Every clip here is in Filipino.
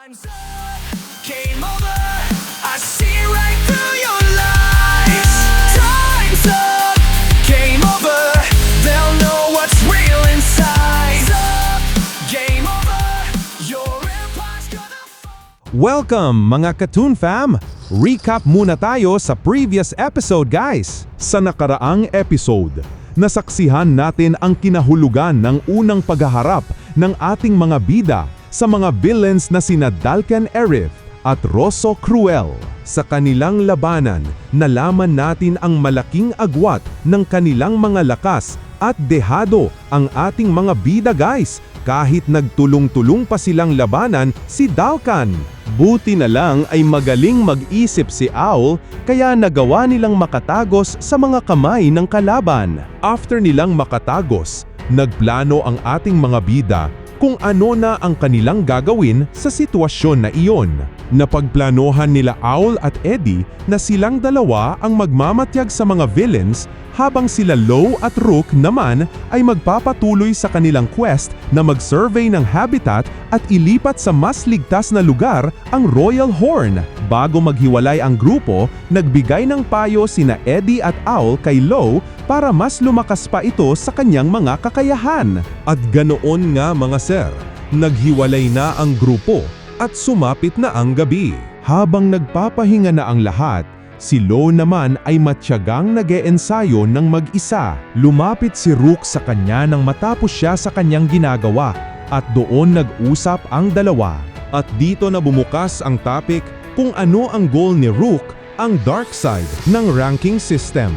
Time's up, game over. I see right through your lies. Time's up, game over. They'll know what's real inside. Time's up, game over. Your empire's gonna fall. Welcome mga Katoon Fam! Recap muna tayo sa previous episode guys! Sa nakaraang episode, nasaksihan natin ang kinahulugan ng unang paghaharap ng ating mga bida sa mga villains na sina Dalken Erith at Rosso Cruel. Sa kanilang labanan, nalaman natin ang malaking agwat ng kanilang mga lakas at dehado ang ating mga bida guys, kahit nagtulong-tulong pa silang labanan si Dalkan. Buti na lang ay magaling mag-isip si Owl kaya nagawa nilang makatagos sa mga kamay ng kalaban. After nilang makatagos, nagplano ang ating mga bida kung ano na ang kanilang gagawin sa sitwasyon na iyon. Napagplanohan nila Owl at Eddie na silang dalawa ang magmamatyag sa mga villains habang sila Lo at Rook naman ay magpapatuloy sa kanilang quest na mag-survey ng habitat at ilipat sa mas ligtas na lugar ang Royal Horn. Bago maghiwalay ang grupo, nagbigay ng payo sina Eddie at Owl kay Lo para mas lumakas pa ito sa kanyang mga kakayahan. At ganoon nga mga sir, naghiwalay na ang grupo at sumapit na ang gabi. Habang nagpapahinga na ang lahat, si Lo naman ay matyagang nag-eensayo ng mag-isa. Lumapit si Rook sa kanya nang matapos siya sa kanyang ginagawa at doon nag-usap ang dalawa. At dito na bumukas ang topic kung ano ang goal ni Rook, ang dark side ng ranking system.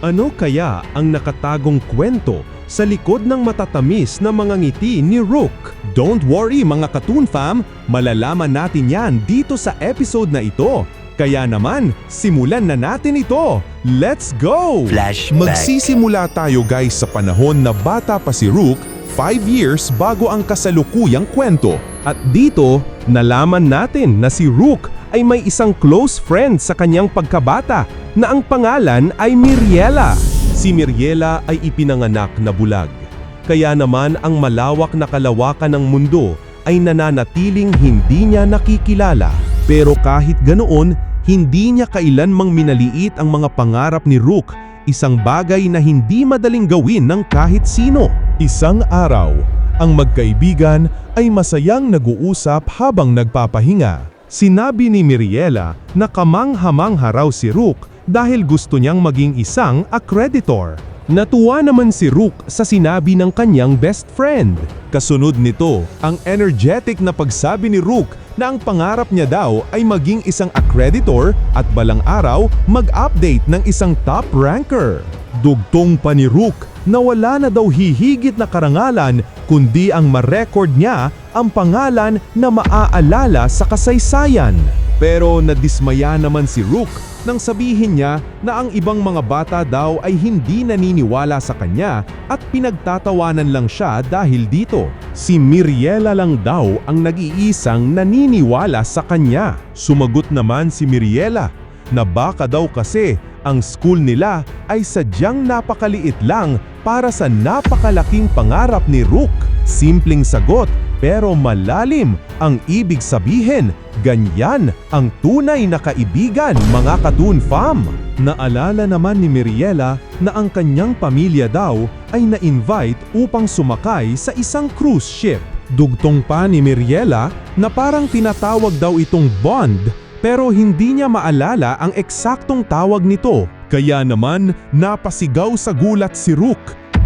Ano kaya ang nakatagong kwento sa likod ng matatamis na mga ngiti ni Rook? Don't worry mga Katoon Fam, malalaman natin yan dito sa episode na ito. Kaya naman, simulan na natin ito! Let's go! Flashback. Magsisimula tayo guys sa panahon na bata pa si Rook, 5 years bago ang kasalukuyang kwento. At dito, nalaman natin na si Rook ay may isang close friend sa kanyang pagkabata na ang pangalan ay Miriela. Si Miriela ay ipinanganak na bulag. Kaya naman ang malawak na kalawakan ng mundo ay nananatiling hindi niya nakikilala. Pero kahit ganoon, hindi niya kailanmang minaliit ang mga pangarap ni Rook, isang bagay na hindi madaling gawin ng kahit sino. Isang araw, ang magkaibigan ay masayang nag-uusap habang nagpapahinga. Sinabi ni Miriela na kamangha-mangha raw si Rook dahil gusto niyang maging isang accreditor. Natuwa naman si Rook sa sinabi ng kanyang best friend. Kasunod nito, ang energetic na pagsabi ni Rook na ang pangarap niya daw ay maging isang accreditor at balang araw mag-update ng isang top ranker. Dugtong pa ni Rook na wala na daw hihigit na karangalan kundi ang ma-record niya ang pangalan na maaalala sa kasaysayan. Pero nadismaya naman si Rook nang sabihin niya na ang ibang mga bata daw ay hindi naniniwala sa kanya at pinagtatawanan lang siya dahil dito. Si Miriela lang daw ang nag-iisang naniniwala sa kanya. Sumagot naman si Miriela na baka daw kasi ang school nila ay sadyang napakaliit lang para sa napakalaking pangarap ni Rook. Simpleng sagot pero malalim ang ibig sabihin. Ganyan ang tunay na kaibigan mga Katoon Fam. Naalala naman ni Miriela na ang kanyang pamilya daw ay na-invite upang sumakay sa isang cruise ship. Dugtong pa ni Miriela na parang tinatawag daw itong bond pero hindi niya maalala ang eksaktong tawag nito. Kaya naman napasigaw sa gulat si Rook.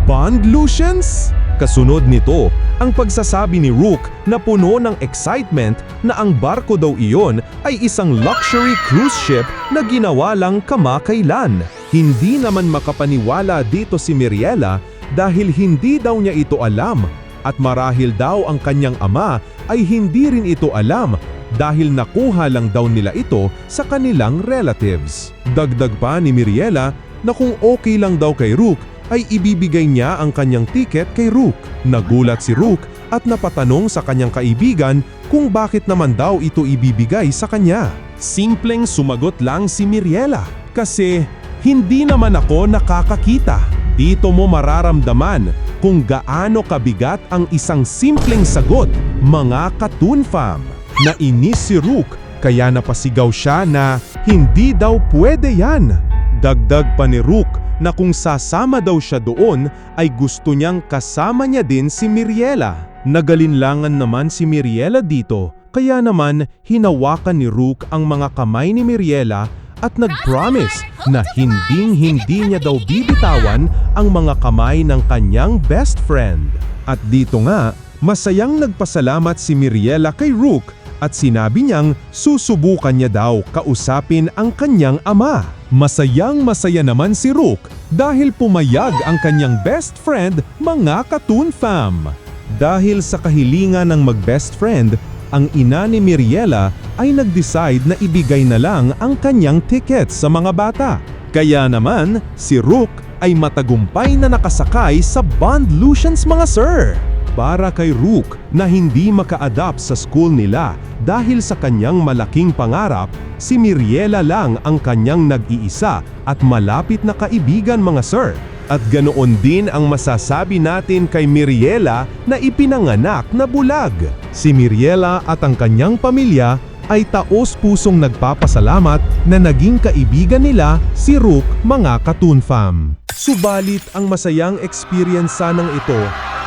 Bond Lucians? Kasunod nito, ang pagsasabi ni Rook na puno ng excitement na ang barko daw iyon ay isang luxury cruise ship na ginawa lang kamakailan. Hindi naman makapaniwala dito si Miriela dahil hindi daw niya ito alam at marahil daw ang kanyang ama ay hindi rin ito alam dahil nakuha lang daw nila ito sa kanilang relatives. Dagdag pa ni Miriela na kung okay lang daw kay Rook ay ibibigay niya ang kanyang ticket kay Rook. Nagulat si Rook at napatanong sa kanyang kaibigan kung bakit naman daw ito ibibigay sa kanya. Simpleng sumagot lang si Miriela, kasi hindi naman ako nakakakita. Dito mo mararamdaman kung gaano kabigat ang isang simpleng sagot, mga Katoon Fam. Nainis si Rook kaya napasigaw siya na hindi daw pwede yan. Dagdag pa ni Rook na kung sasama daw siya doon ay gusto niyang kasama niya din si Miriela. Nagalinlangan naman si Miriela dito kaya naman hinawakan ni Rook ang mga kamay ni Miriela at nag-promise na hinding-hindi niya daw bibitawan ang mga kamay ng kanyang best friend. At dito nga, masayang nagpasalamat si Miriela kay Rook at sinabi niyang susubukan niya daw kausapin ang kanyang ama. Masayang-masaya naman si Rook dahil pumayag ang kanyang best friend, mga Katoon Fam. Dahil sa kahilingan ng mag-best friend, ang ina ni Miriela ay nag-decide na ibigay na lang ang kanyang tickets sa mga bata. Kaya naman, si Rook ay matagumpay na nakasakay sa Bond Lucians, mga sir. Para kay Rook na hindi maka-adapt sa school nila dahil sa kanyang malaking pangarap, si Miriela lang ang kanyang nag-iisa at malapit na kaibigan, mga sir. At ganoon din ang masasabi natin kay Miriela na ipinanganak na bulag. Si Miriela at ang kanyang pamilya ay taos-pusong nagpapasalamat na naging kaibigan nila si Rook, mga Katoon Fam. Subalit ang masayang experience ng ito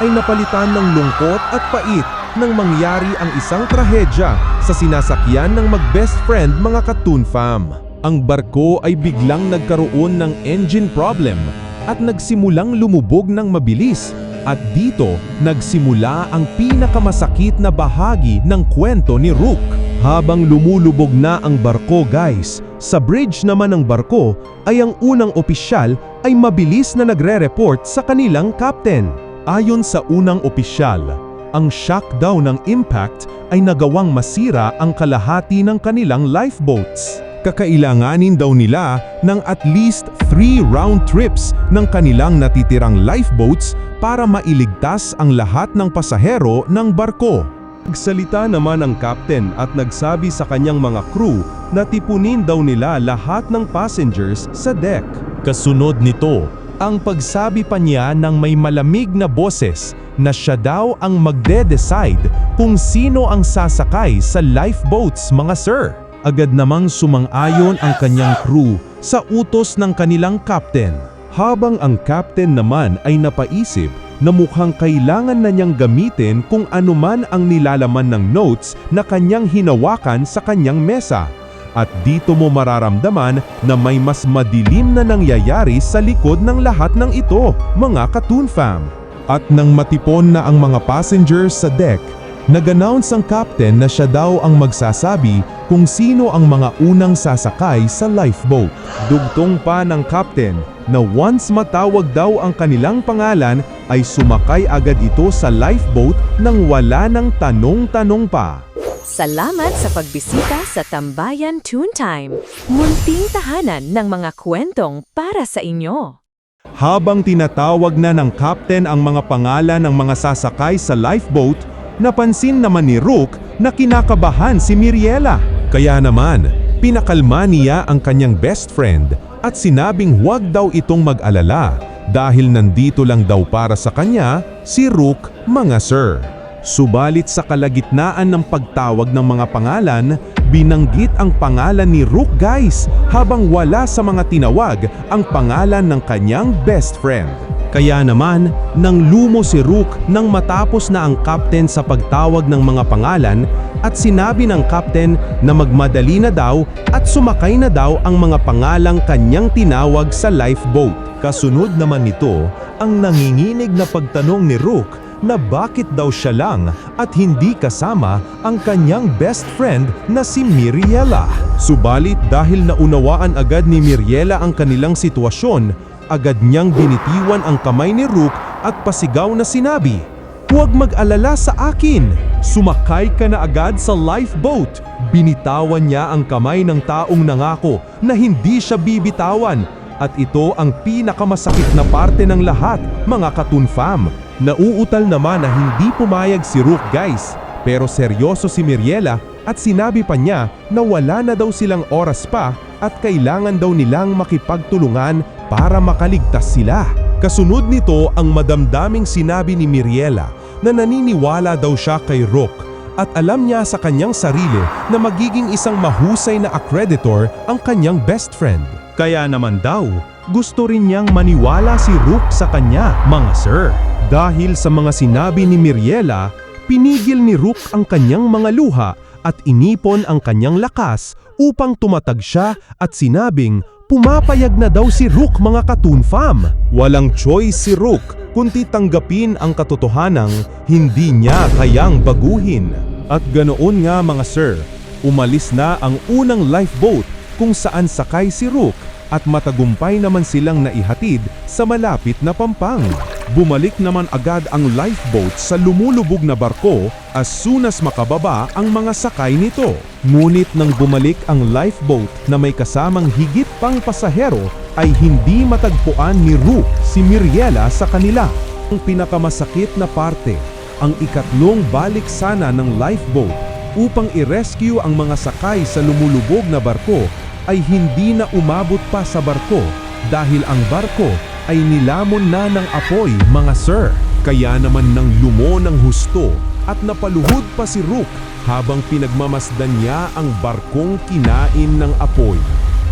ay napalitan ng lungkot at pait nang mangyari ang isang trahedya sa sinasakyan ng mag-best friend, mga Katoon Fam. Ang barko ay biglang nagkaroon ng engine problem at nagsimulang lumubog ng mabilis. At dito, nagsimula ang pinakamasakit na bahagi ng kwento ni Rook. Habang lumulubog na ang barko, guys, sa bridge naman ng barko ay ang unang opisyal ay mabilis na nagre-report sa kanilang captain. Ayon sa unang opisyal, ang shock daw ng impact ay nagawang masira ang kalahati ng kanilang lifeboats. Kakailanganin daw nila ng at least 3 round trips ng kanilang natitirang lifeboats para mailigtas ang lahat ng pasahero ng barko. Nagsalita naman ang captain at nagsabi sa kanyang mga crew na tipunin daw nila lahat ng passengers sa deck. Kasunod nito, ang pagsabi pa niya ng may malamig na boses na siya daw ang magde-decide kung sino ang sasakay sa lifeboats, mga sir. Agad namang sumang-ayon ang kanyang crew sa utos ng kanilang captain. Habang ang captain naman ay napaisip na mukhang kailangan na niyang gamitin kung anuman ang nilalaman ng notes na kanyang hinawakan sa kanyang mesa. At dito mo mararamdaman na may mas madilim na nangyayari sa likod ng lahat ng ito, mga Katoon Fam. At nang matipon na ang mga passengers sa deck, nag-announce ang captain na siya daw ang magsasabi kung sino ang mga unang sasakay sa lifeboat. Dugtong pa ng captain na once matawag daw ang kanilang pangalan ay sumakay agad ito sa lifeboat nang wala ng tanong-tanong pa. Salamat sa pagbisita sa Tambayan Toon Time, munting tahanan ng mga kwentong para sa inyo. Habang tinatawag na ng captain ang mga pangalan ng mga sasakay sa lifeboat, napansin naman ni Rook na kinakabahan si Miriela. Kaya naman, pinakalma niya ang kanyang best friend at sinabing huwag daw itong mag-alala dahil nandito lang daw para sa kanya si Rook, mga sir. Subalit sa kalagitnaan ng pagtawag ng mga pangalan, binanggit ang pangalan ni Rook, guys, habang wala sa mga tinawag ang pangalan ng kanyang best friend. Kaya naman, nang lumo si Rook nang matapos na ang captain sa pagtawag ng mga pangalan at sinabi ng captain na magmadali na daw at sumakay na daw ang mga pangalang kanyang tinawag sa lifeboat. Kasunod naman nito, ang nanginginig na pagtanong ni Rook na bakit daw siya lang at hindi kasama ang kanyang best friend na si Miriela. Subalit dahil naunawaan agad ni Miriela ang kanilang sitwasyon, agad niyang binitiwan ang kamay ni Rook at pasigaw na sinabi, "Huwag mag-alala sa akin! Sumakay ka na agad sa lifeboat!" Binitawan niya ang kamay ng taong nangako na hindi siya bibitawan. At ito ang pinakamasakit na parte ng lahat, mga Katoon Fam. Nauutal naman na hindi pumayag si Rook, guys. Pero seryoso si Miriela at sinabi pa niya na wala na daw silang oras pa at kailangan daw nilang makipagtulungan para makaligtas sila. Kasunod nito ang madamdaming sinabi ni Miriela na naniniwala daw siya kay Rook at alam niya sa kanyang sarili na magiging isang mahusay na accreditor ang kanyang best friend. Kaya naman daw, gusto rin niyang maniwala si Rook sa kanya, mga sir. Dahil sa mga sinabi ni Miriela, pinigil ni Rook ang kanyang mga luha at inipon ang kanyang lakas upang tumatag siya at sinabing pumapayag na daw si Rook, mga Katoon Fam. Walang choice si Rook kundi tanggapin ang katotohanang hindi niya kayang baguhin. At ganoon nga, mga sir, umalis na ang unang lifeboat kung saan sakay si Rook at matagumpay naman silang naihatid sa malapit na pampang. Bumalik naman agad ang lifeboat sa lumulubog na barko as soon as makababa ang mga sakay nito. Ngunit nang bumalik ang lifeboat na may kasamang higit pang pasahero ay hindi matagpuan ni Rook si Miriela sa kanila. Ang pinakamasakit na parte, ang ikatlong balik sana ng lifeboat upang i-rescue ang mga sakay sa lumulubog na barko ay hindi na umabot pa sa barko dahil ang barko ay nilamon na ng apoy, mga sir. Kaya naman nang lumo ng husto at napaluhod pa si Rook habang pinagmamasdan niya ang barkong kinain ng apoy.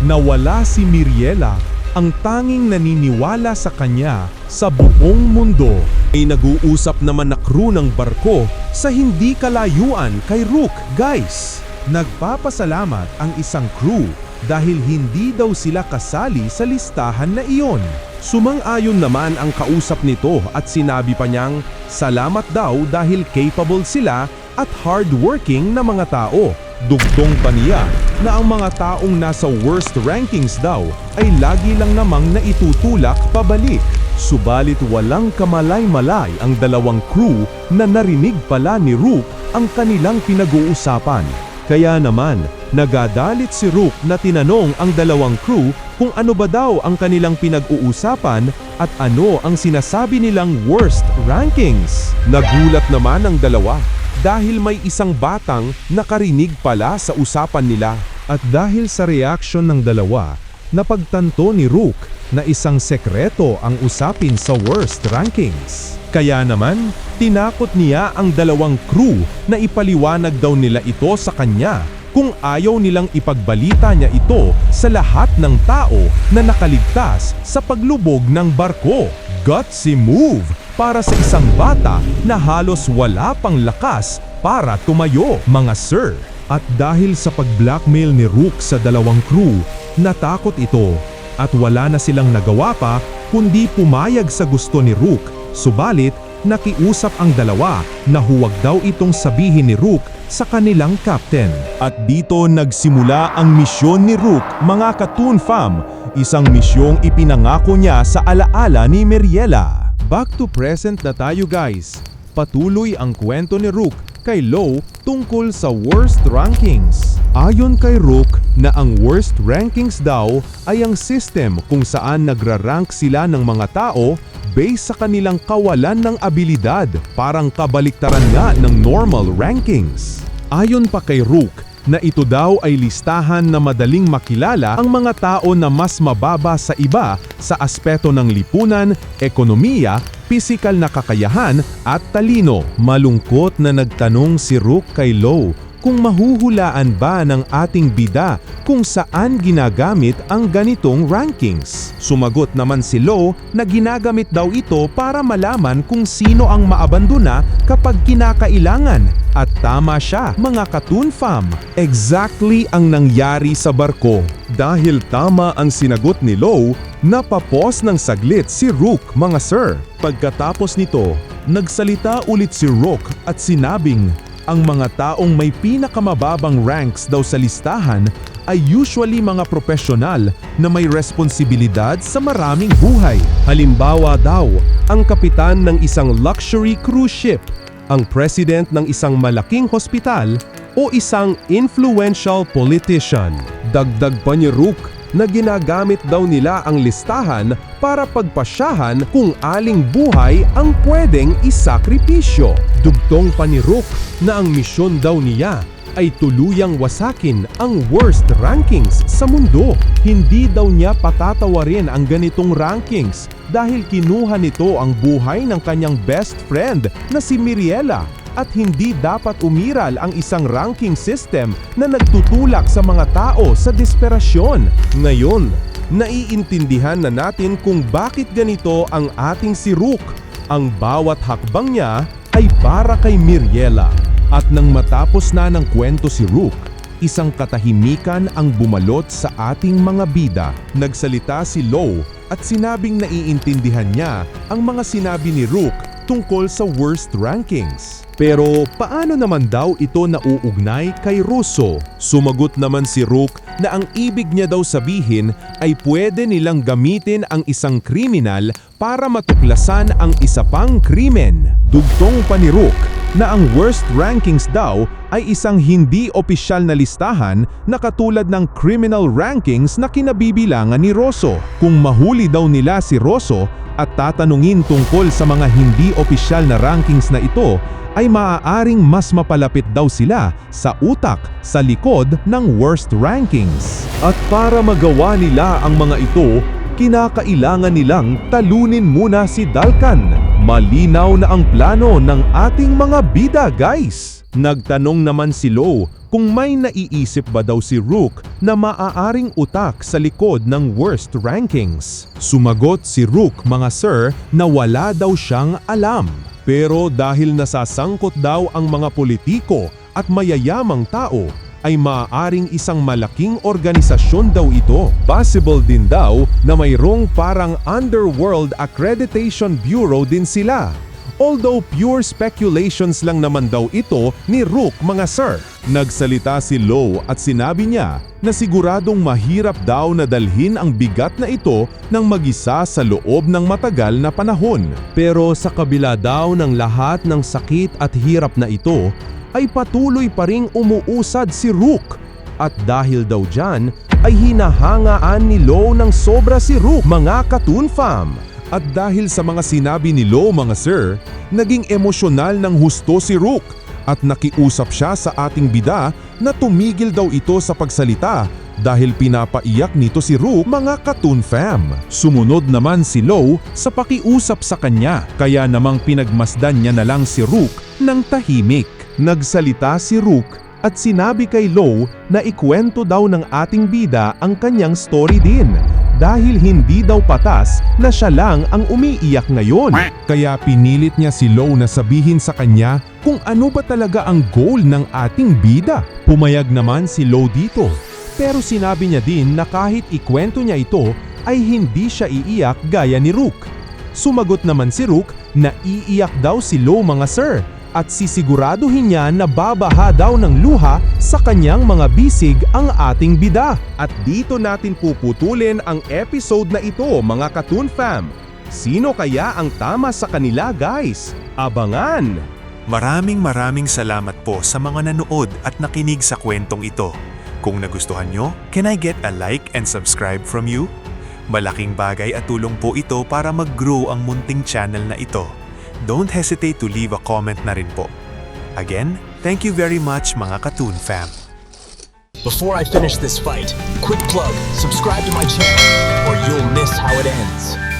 Nawala si Miriela, ang tanging naniniwala sa kanya sa buong mundo. Ay nag-uusap naman na crew ng barko sa hindi kalayuan kay Rook. Guys, nagpapasalamat ang isang crew dahil hindi daw sila kasali sa listahan na iyon. Sumang-ayon naman ang kausap nito at sinabi pa niyang salamat daw dahil capable sila at hardworking na mga tao. Dugtong pa niya na ang mga taong nasa worst rankings daw ay lagi lang namang naitutulak pabalik. Subalit walang kamalay-malay ang dalawang crew na narinig pala ni Rook ang kanilang pinag-uusapan. Kaya naman, nagadalit si Rook na tinanong ang dalawang crew kung ano ba daw ang kanilang pinag-uusapan at ano ang sinasabi nilang worst rankings. Nagulat naman ang dalawa dahil may isang batang nakarinig pala sa usapan nila. At dahil sa reaksyon ng dalawa, napagtanto ni Rook na isang sekreto ang usapin sa worst rankings. Kaya naman, tinakot niya ang dalawang crew na ipaliwanag daw nila ito sa kanya kung ayaw nilang ipagbalita niya ito sa lahat ng tao na nakaligtas sa paglubog ng barko. Gutsy move para sa isang bata na halos wala pang lakas para tumayo, mga sir. At dahil sa pag-blackmail ni Rook sa dalawang crew, natakot ito at wala na silang nagawa pa kundi pumayag sa gusto ni Rook. Subalit, nakiusap ang dalawa na huwag daw itong sabihin ni Rook sa kanilang captain. At dito nagsimula ang misyon ni Rook, mga Katoon Fam, isang misyong ipinangako niya sa alaala ni Miriela. Back to present na tayo, guys. Patuloy ang kwento ni Rook kay Lo tungkol sa worst rankings. Ayon kay Rook na ang worst rankings daw ay ang system kung saan nagra-rank sila ng mga tao based sa kanilang kawalan ng abilidad, parang kabaliktaran nga ng normal rankings. Ayon pa kay Rook na ito daw ay listahan na madaling makilala ang mga tao na mas mababa sa iba sa aspeto ng lipunan, ekonomiya, pisikal na kakayahan at talino. Malungkot na nagtanong si Rook kay Lo kung mahuhulaan ba ng ating bida kung saan ginagamit ang ganitong rankings. Sumagot naman si Lo na ginagamit daw ito para malaman kung sino ang maabandona kapag kinakailangan. At tama siya, mga Katoon Fam. Exactly ang nangyari sa barko. Dahil tama ang sinagot ni Lo, napapos ng saglit si Rook, mga sir. Pagkatapos nito, nagsalita ulit si Rook at sinabing, ang mga taong may pinakamababang ranks daw sa listahan ay usually mga profesional na may responsibilidad sa maraming buhay. Halimbawa daw, ang kapitan ng isang luxury cruise ship, ang president ng isang malaking hospital, o isang influential politician. Dagdag pa ni Rook na ginagamit daw nila ang listahan para pagpasyahan kung aling buhay ang pwedeng isakripisyo. Dugtong pa ni Rook na ang misyon daw niya ay tuluyang wasakin ang worst rankings sa mundo. Hindi daw niya patatawarin ang ganitong rankings dahil kinuha nito ang buhay ng kanyang best friend na si Miriela. at hindi dapat umiral ang isang ranking system na nagtutulak sa mga tao sa desperasyon. Ngayon, naiintindihan na natin kung bakit ganito ang ating si Rook. Ang bawat hakbang niya ay para kay Miriela. At nang matapos na ng kwento si Rook, isang katahimikan ang bumalot sa ating mga bida. Nagsalita si Lo at sinabing naiintindihan niya ang mga sinabi ni Rook tungkol sa worst rankings. Pero paano naman daw ito nauugnay kay Russo? Sumagot naman si Rook na ang ibig niya daw sabihin ay pwede nilang gamitin ang isang kriminal para matuklasan ang isa pang krimen. Dugtong pa ni Rook na ang worst rankings daw ay isang hindi opisyal na listahan na katulad ng criminal rankings na kinabibilangan ni Rosso. Kung mahuli daw nila si Rosso at tatanungin tungkol sa mga hindi opisyal na rankings na ito, ay maaaring mas mapalapit daw sila sa utak sa likod ng worst rankings. At para magawa nila ang mga ito, kinakailangan nilang talunin muna si Dalkan. Malinaw na ang plano ng ating mga bida, guys! Nagtanong naman si Lo kung may naiisip ba daw si Rook na maaaring utak sa likod ng worst rankings. Sumagot si Rook, mga sir, na wala daw siyang alam. Pero dahil nasasangkot daw ang mga politiko at mayayamang tao, ay maaaring isang malaking organisasyon daw ito. Possible din daw na mayroong parang Underworld Accreditation Bureau din sila. Although pure speculations lang naman daw ito ni Rook, mga sir. Nagsalita si Lo at sinabi niya na siguradong mahirap daw na dalhin ang bigat na ito ng mag-isa sa loob ng matagal na panahon. Pero sa kabila daw ng lahat ng sakit at hirap na ito, ay patuloy pa ring umuusad si Rook. At dahil daw dyan, ay hinahangaan ni Lo ng sobra si Rook, mga Katoon Fam. At dahil sa mga sinabi ni Lo, mga sir, naging emosyonal ng husto si Rook at nakiusap siya sa ating bida na tumigil daw ito sa pagsalita dahil pinapaiyak nito si Rook, mga Katoon Fam. Sumunod naman si Lo sa pakiusap sa kanya, kaya namang pinagmasdan niya na lang si Rook ng tahimik. Nagsalita si Rook at sinabi kay Lo na ikwento daw ng ating bida ang kanyang story din. Dahil hindi daw patas na siya lang ang umiiyak ngayon. Kaya pinilit niya si Lo na sabihin sa kanya kung ano ba talaga ang goal ng ating bida. Pumayag naman si Lo dito. Pero sinabi niya din na kahit ikwento niya ito ay hindi siya iiyak gaya ni Rook. Sumagot naman si Rook na iiyak daw si Lo, mga sir, at sisiguraduhin niya na babaha daw ng luha sa kanyang mga bisig ang ating bida. At dito natin puputulin ang episode na ito, mga Katoon Fam. Sino kaya ang tama sa kanila, guys? Abangan! Maraming salamat po sa mga nanood at nakinig sa kwentong ito. Kung nagustuhan nyo, can I get a like and subscribe from you? Malaking bagay at tulong po ito para mag-grow ang munting channel na ito. Don't hesitate to leave a comment na rin po. Again, thank you very much, mga Katoon Fam. Before I finish this fight, quick plug, subscribe to my channel or you'll miss how it ends.